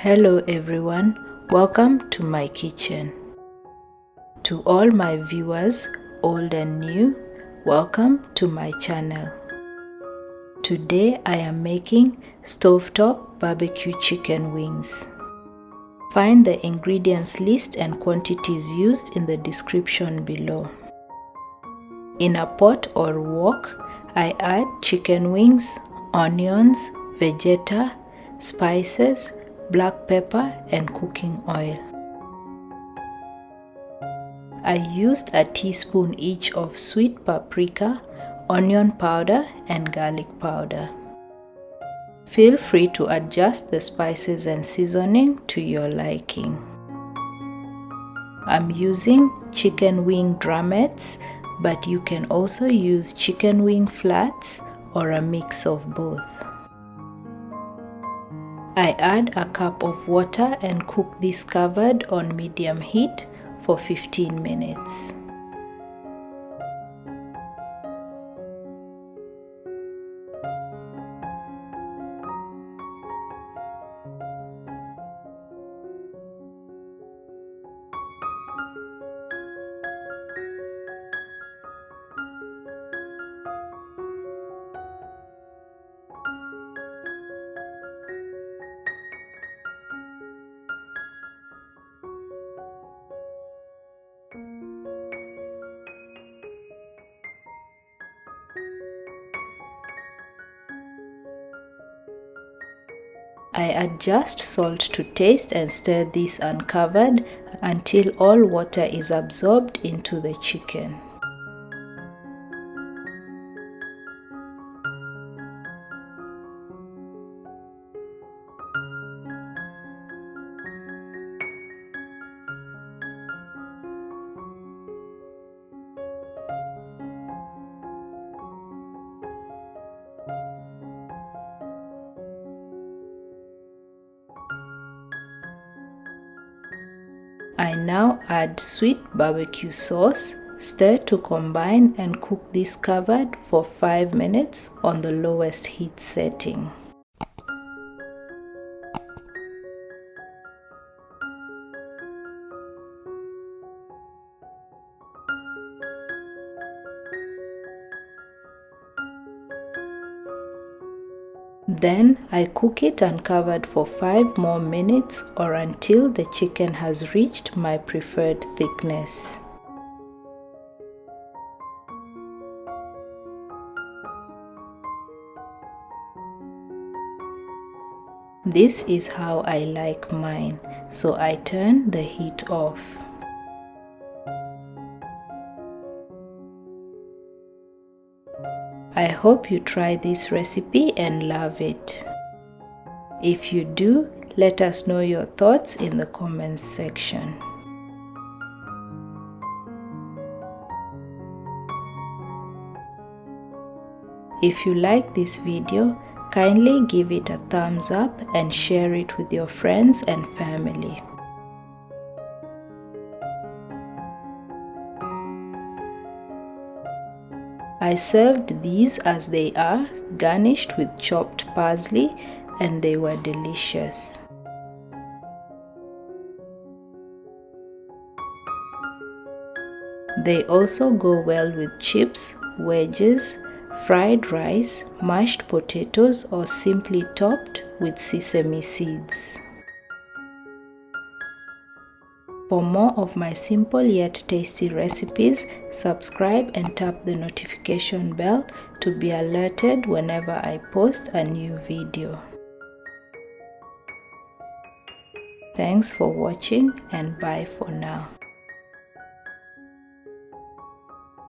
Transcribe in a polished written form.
Hello everyone, welcome to my kitchen. To all my viewers, old and new, welcome to my channel. Today I am making stovetop barbecue chicken wings. Find the ingredients list and quantities used in the description below. In a pot or wok, I add chicken wings, onions, vegeta, spices, black pepper and cooking oil. I used a teaspoon each of sweet paprika, onion powder and garlic powder. Feel free to adjust the spices and seasoning to your liking. I'm using chicken wing drumettes, but you can also use chicken wing flats or a mix of both. I add a cup of water and cook this covered on medium heat for 15 minutes. I adjust salt to taste and stir this uncovered until all water is absorbed into the chicken. I now add sweet barbecue sauce, stir to combine and cook this covered for 5 minutes on the lowest heat setting. Then I cook it uncovered for 5 more minutes or until the chicken has reached my preferred thickness. This is how I like mine, so I turn the heat off. I hope you try this recipe and love it. If you do, let us know your thoughts in the comments section. If you like this video, kindly give it a thumbs up and share it with your friends and family. I served these as they are, garnished with chopped parsley, and they were delicious. They also go well with chips, wedges, fried rice, mashed potatoes, or simply topped with sesame seeds. For more of my simple yet tasty recipes, subscribe and tap the notification bell to be alerted whenever I post a new video. Thanks for watching and bye for now.